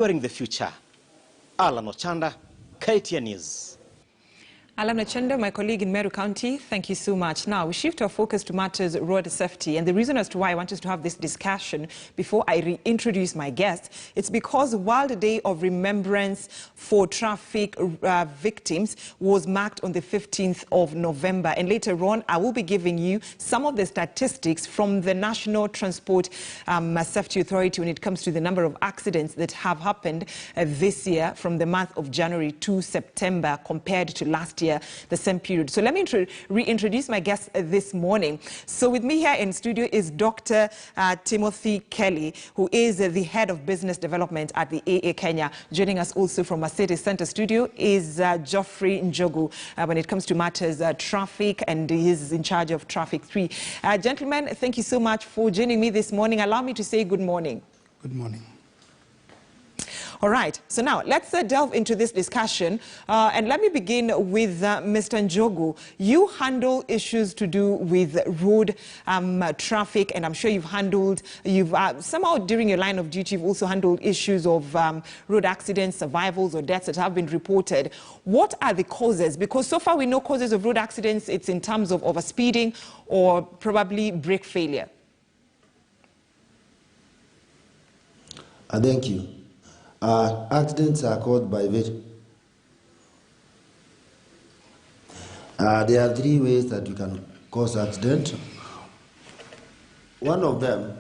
During the future. Alan Ochanda, KTN News. Alam Nachenda, my colleague in Meru County, thank you so much. Now, we shift our focus to matters road safety. And the reason as to why I want us to have this discussion before I reintroduce my guest, it's because World Day of Remembrance for Traffic Victims was marked on the 15th of November. And later on, I will be giving you some of the statistics from the National Transport Safety Authority when it comes to the number of accidents that have happened this year from the month of January to September compared to last year, the same period. So let me reintroduce my guest this morning. So with me here in studio is Dr. Timothy Kelly, who is the head of business development at the AA Kenya. Joining us also from our city center studio is Geoffrey Njogu when it comes to matters traffic, and he is in charge of Traffic 3. Gentlemen, thank you so much for joining me this morning. Allow me to say good morning. Good morning. All right, so now let's delve into this discussion. And let me begin with Mr. Njogu. You handle issues to do with road traffic, and I'm sure you've somehow during your line of duty, you've also handled issues of road accidents, survivals, or deaths that have been reported. What are the causes? Because so far we know causes of road accidents, it's in terms of overspeeding or probably brake failure. Thank you. Accidents are caused by there are three ways that you can cause accident. One of them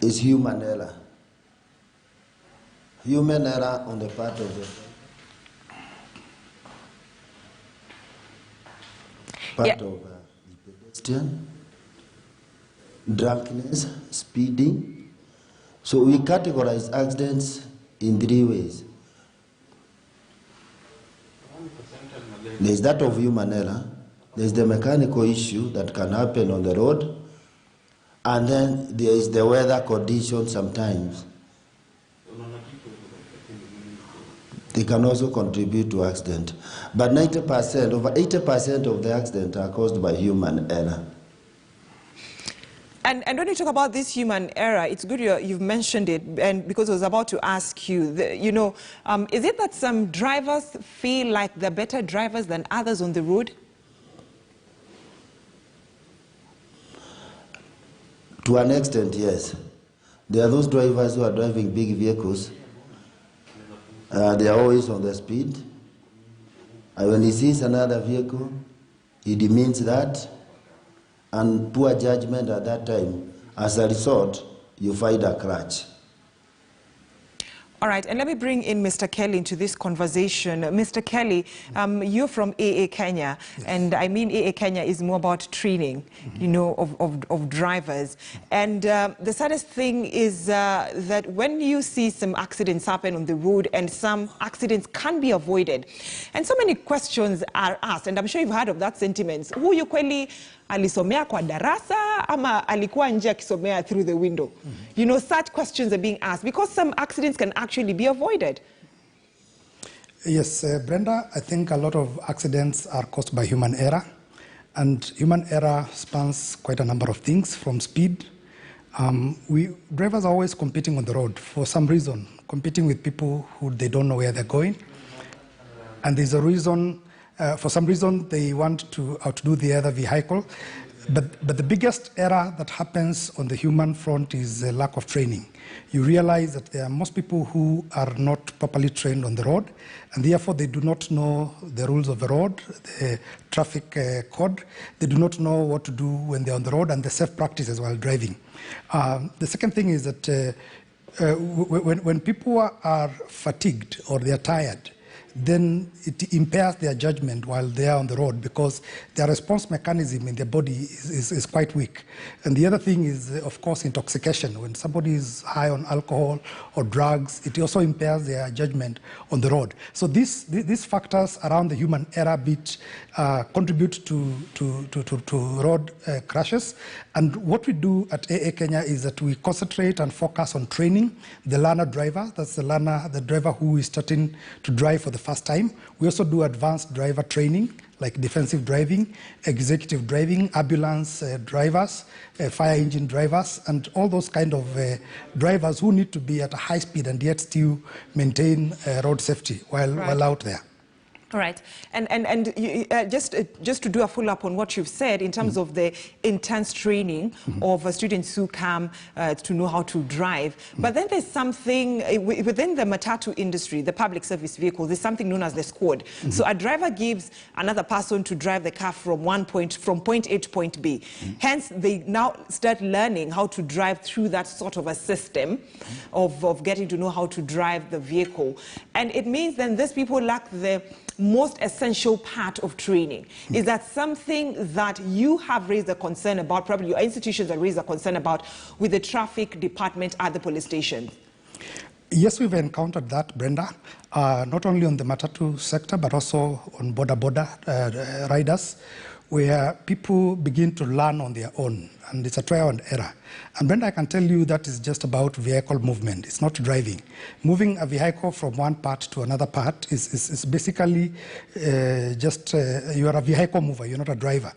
is human error. Human error on the part of the pedestrian, drunkenness, speeding. So we categorize accidents in three ways. There's that of human error, there's the mechanical issue that can happen on the road, and then there is the weather condition sometimes. They can also contribute to accident. But 90%, over 80% of the accidents are caused by human error. And when you talk about this human error, it's good you've mentioned it, and because I was about to ask you, is it that some drivers feel like they're better drivers than others on the road? To an extent, yes. There are those drivers who are driving big vehicles. They are always on the speed. And when he sees another vehicle, he demeans that, and poor judgment at that time. As a result, you find a crash. All right, and let me bring in Mr. Kelly into this conversation. Mr. Kelly, you're from AA Kenya, yes. And I mean AA Kenya is more about training, of drivers. And the saddest thing is that when you see some accidents happen on the road, and some accidents can be avoided, and so many questions are asked, and I'm sure you've heard of that sentiment. Huyu kweli alisomea kwa darasa ama alikuwa nje akisomea through the window? Such questions are being asked because some accidents can actually be avoided. Yes, Brenda, I think a lot of accidents are caused by human error, and human error spans quite a number of things, from speed. Drivers are always competing on the road for some reason, competing with people who they don't know where they're going, and there's a reason. For some reason, they want to outdo the other vehicle. But the biggest error that happens on the human front is the lack of training. You realize that there are most people who are not properly trained on the road, and therefore they do not know the rules of the road, the traffic code. They do not know what to do when they're on the road, and the safe practices while driving. The second thing is that when people are fatigued or they are tired, then it impairs their judgment while they are on the road, because their response mechanism in their body is quite weak. And the other thing is, of course, intoxication. When somebody is high on alcohol or drugs, it also impairs their judgment on the road. So these factors around the human error bit contribute to road crashes. And what we do at AA Kenya is that we concentrate and focus on training the learner driver. That's the driver who is starting to drive for the first time. We also do advanced driver training, like defensive driving, executive driving, ambulance drivers, fire engine drivers, and all those kind of drivers who need to be at a high speed and yet still maintain road safety while out there. All right, and you, just to do a follow-up on what you've said in terms of the intense training of students who come to know how to drive, but then there's something within the matatu industry, the public service vehicle, there's something known as the squad. So a driver gives another person to drive the car from point A to point B. Hence, they now start learning how to drive through that sort of a system of getting to know how to drive the vehicle, and it means then these people lack the most essential part of training. Is that something that you have raised a concern about, probably your institutions have raised a concern about with the traffic department at the police stations? Yes, we've encountered that, Brenda, not only on the matatu sector, but also on border riders, where people begin to learn on their own, and it's a trial and error. And Brenda, I can tell you that is just about vehicle movement. It's not driving. Moving a vehicle from one part to another part is basically you are a vehicle mover, you're not a driver.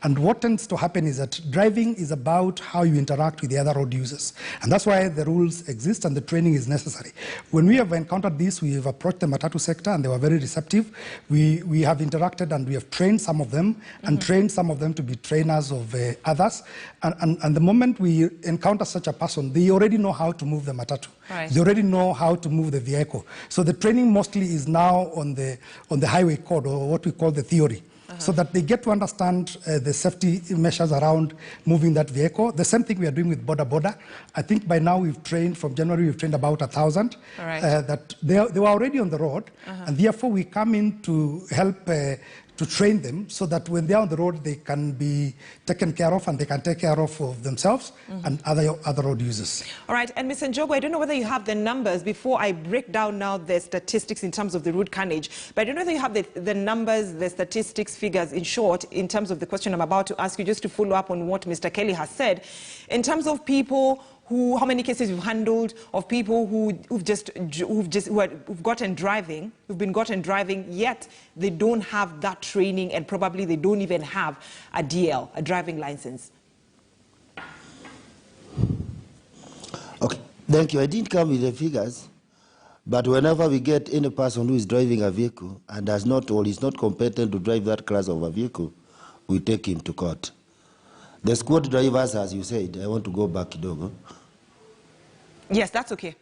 And what tends to happen is that driving is about how you interact with the other road users. And that's why the rules exist and the training is necessary. When we have encountered this, we have approached the matatu sector and they were very receptive. We have interacted and we have trained some of them and trained some of them to be trainers of others. And the moment we encounter such a person, they already know how to move the matatu. Right. They already know how to move the vehicle. So the training mostly is now on the highway code, or what we call the theory. So that they get to understand the safety measures around moving that vehicle. The same thing we are doing with border. I think by now we've trained, from January, we've trained about 1,000. Right. That they were already on the road, and therefore we come in to help to train them so that when they're on the road, they can be taken care of and they can take care of themselves and other road users. All right, and Ms. Njogu, I don't know whether you have the numbers before I break down now the statistics in terms of the road carnage, but I don't know whether you have the numbers, the statistics, figures, in short, in terms of the question I'm about to ask you, just to follow up on what Mr. Kelly has said, in terms of people how many cases you've handled of people who've been gotten driving, yet they don't have that training and probably they don't even have a DL, a driving license? Okay, thank you. I didn't come with the figures, but whenever we get any person who is driving a vehicle and does not or is not competent to drive that class of a vehicle, we take him to court. The squad drivers, as you said, I want to go back, Kidogo. Yes, that's okay.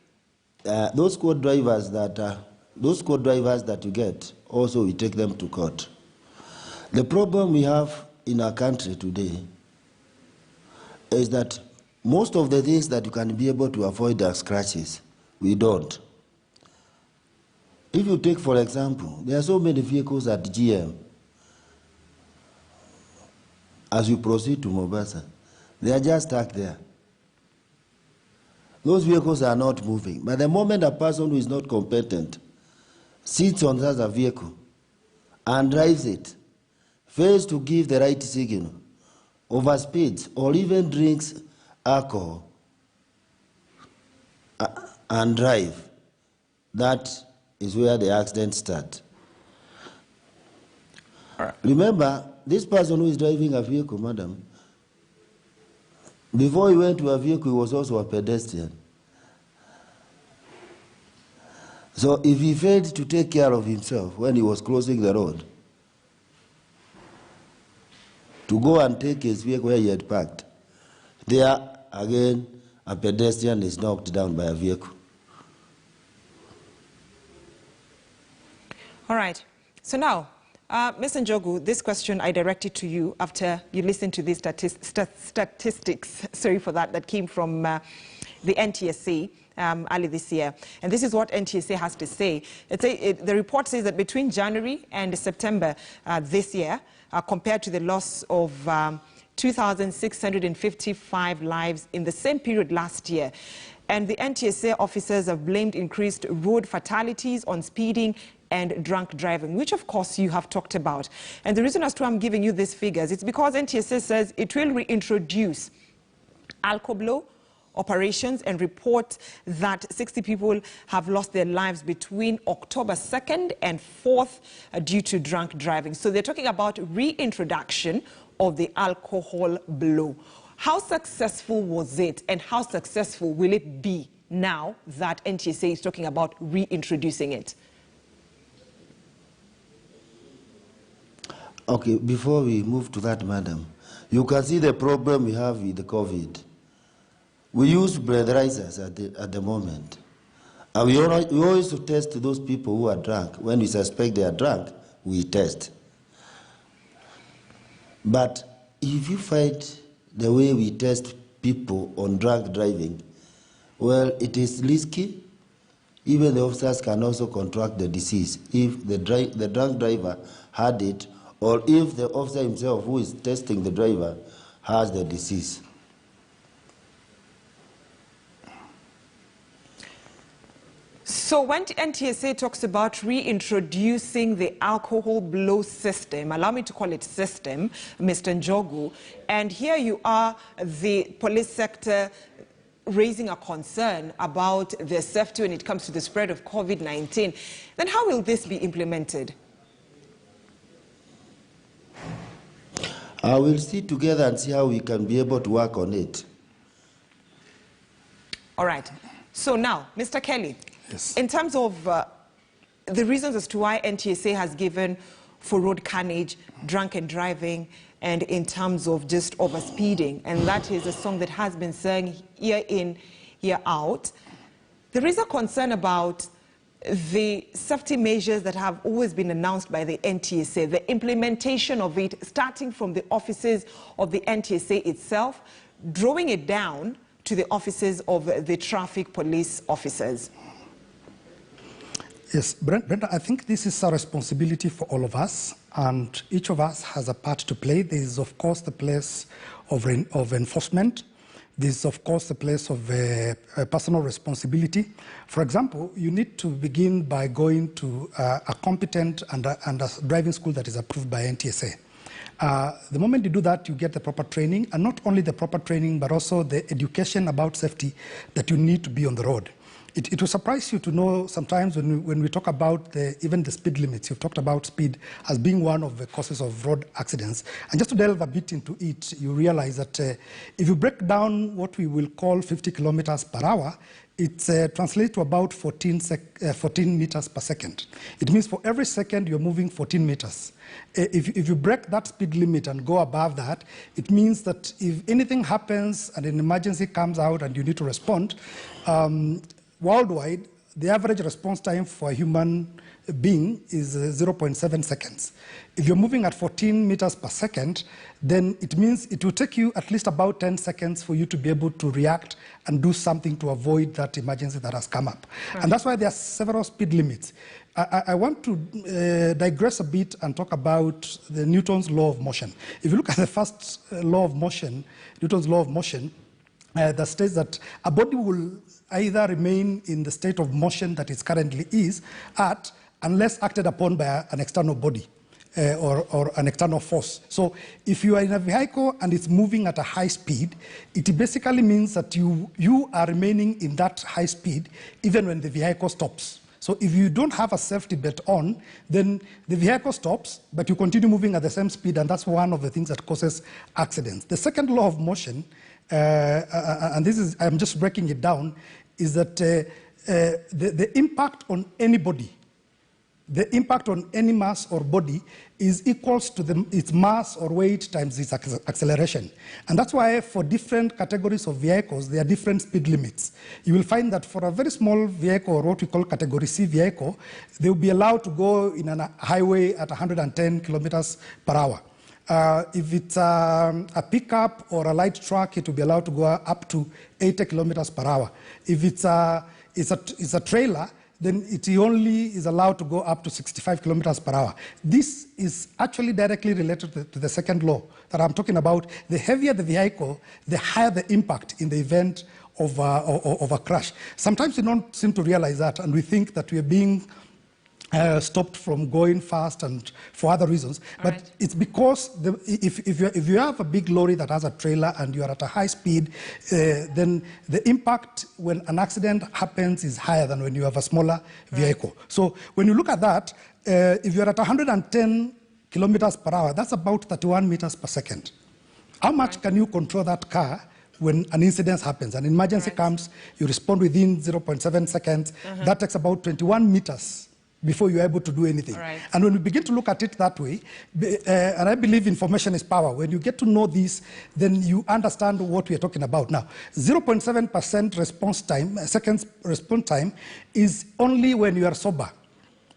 Those squad drivers that you get, also we take them to court. The problem we have in our country today is that most of the things that you can be able to avoid are scratches. We don't. If you take, for example, there are so many vehicles at GM. As you proceed to Mombasa, they are just stuck there. Those vehicles are not moving. But the moment a person who is not competent sits on such a vehicle and drives it, fails to give the right signal, overspeeds, or even drinks alcohol and drive, that is where the accidents start. Right. Remember, this person who is driving a vehicle, madam, before he went to a vehicle, he was also a pedestrian. So if he failed to take care of himself when he was crossing the road, to go and take his vehicle where he had parked, there again, a pedestrian is knocked down by a vehicle. All right. So now, Ms. Njogu, this question I directed to you after you listened to these statistics, sorry for that came from the NTSA early this year. And this is what NTSA has to say. The report says that between January and September this year, compared to the loss of 2,655 lives in the same period last year, and the NTSA officers have blamed increased road fatalities on speeding and drunk driving, which of course you have talked about. And the reason as to I'm giving you these figures, it's because NTSA says it will reintroduce alcohol, operations and report that 60 people have lost their lives between October 2nd and 4th due to drunk driving. So they're talking about reintroduction of the alcohol blow. How successful was it, and how successful will it be now that NTSA is talking about reintroducing it? Okay, before we move to that, madam, you can see the problem we have with the COVID. We use breathalyzers at the moment. And we always test those people who are drunk. When we suspect they are drunk, we test. But if you fight the way we test people on drunk driving, well, it is risky. Even the officers can also contract the disease if the drunk driver had it, or if the officer himself who is testing the driver has the disease. So when NTSA talks about reintroducing the alcohol blow system, allow me to call it system, Mr. Njogu, and here you are, the police sector raising a concern about their safety when it comes to the spread of COVID-19, then how will this be implemented? I will sit together and see how we can be able to work on it. All right. So now, Mr. Kelly, yes, in terms of the reasons as to why NTSA has given for road carnage, drunken driving, and in terms of just overspeeding, and that is a song that has been sung year in, year out, there is a concern about the safety measures that have always been announced by the NTSA, the implementation of it, starting from the offices of the NTSA itself, drawing it down to the offices of the traffic police officers. Yes, Brenda, I think this is a responsibility for all of us, and each of us has a part to play. There is, of course, the place of enforcement. This is, of course, the place of personal responsibility. For example, you need to begin by going to a competent and a driving school that is approved by NTSA. The moment you do that, you get the proper training, and not only the proper training, but also the education about safety that you need to be on the road. It will surprise you to know sometimes when we talk about even the speed limits, you've talked about speed as being one of the causes of road accidents. And just to delve a bit into it, you realize that if you break down what we will call 50 kilometers per hour, it translates to about 14 meters per second. It means for every second you're moving 14 meters. If you break that speed limit and go above that, it means that if anything happens and an emergency comes out and you need to respond, worldwide, the average response time for a human being is 0.7 seconds. If you're moving at 14 meters per second, then it means it will take you at least about 10 seconds for you to be able to react and do something to avoid that emergency that has come up. Right. And that's why there are several speed limits. I want to digress a bit and talk about the Newton's law of motion. If you look at the first law of motion, Newton's law of motion, that states that a body will either remain in the state of motion that it currently is at, unless acted upon by an external body or an external force. So if you are in a vehicle and it's moving at a high speed, it basically means that you are remaining in that high speed even when the vehicle stops. So if you don't have a safety belt on, then the vehicle stops, but you continue moving at the same speed, and that's one of the things that causes accidents. The second law of motion, and this is, I'm just breaking it down, is that the impact on any body, the impact on any mass or body is equals to its mass or weight times its acceleration. And that's why for different categories of vehicles, there are different speed limits. You will find that for a very small vehicle, or what we call category C vehicle, they will be allowed to go in a highway at 110 kilometers per hour. If it's a pickup or a light truck, it will be allowed to go up to 80 kilometers per hour. If it's a trailer, then it only is allowed to go up to 65 kilometers per hour. This is actually directly related to the second law that I'm talking about. The heavier the vehicle, the higher the impact in the event of a crash. Sometimes we don't seem to realize that, and we think that we are being stopped from going fast and for other reasons. But right. it's because if you have a big lorry that has a trailer and you are at a high speed, then the impact when an accident happens is higher than when you have a smaller vehicle. Right. So when you look at that, if you're at 110 kilometers per hour, that's about 31 meters per second. How much can you control that car when an incident happens? An emergency comes, you respond within 0.7 seconds. That takes about 21 meters before you're able to do anything. Right. And when we begin to look at it that way, and I believe information is power, when you get to know this, then you understand what we're talking about. Now, 0.7% response time, seconds response time, is only when you are sober.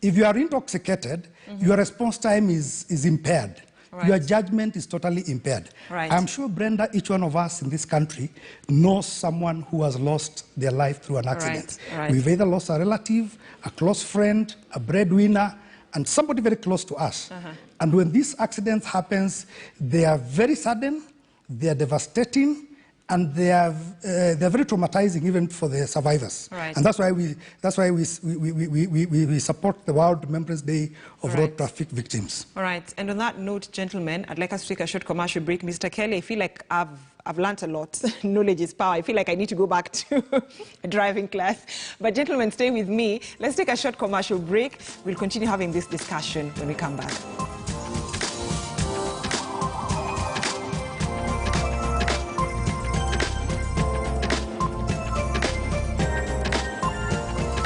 If you are intoxicated, your response time is impaired. Right. Your judgment is totally impaired. Right. I'm sure, Brenda, each one of us in this country knows someone who has lost their life through an accident. Right. We've either lost a relative, a close friend, a breadwinner, and somebody very close to us. And when these accidents happen, they are very sudden, they are devastating, and they are very traumatizing even for the survivors. Right. And that's why we support the World Remembrance Day of road traffic victims. All right. And on that note, gentlemen, I'd like us to take a short commercial break. Mr. Kelly, I feel like I've learned a lot. Knowledge is power. I feel like I need to go back to a driving class. But gentlemen, stay with me. Let's take a short commercial break. We'll continue having this discussion when we come back.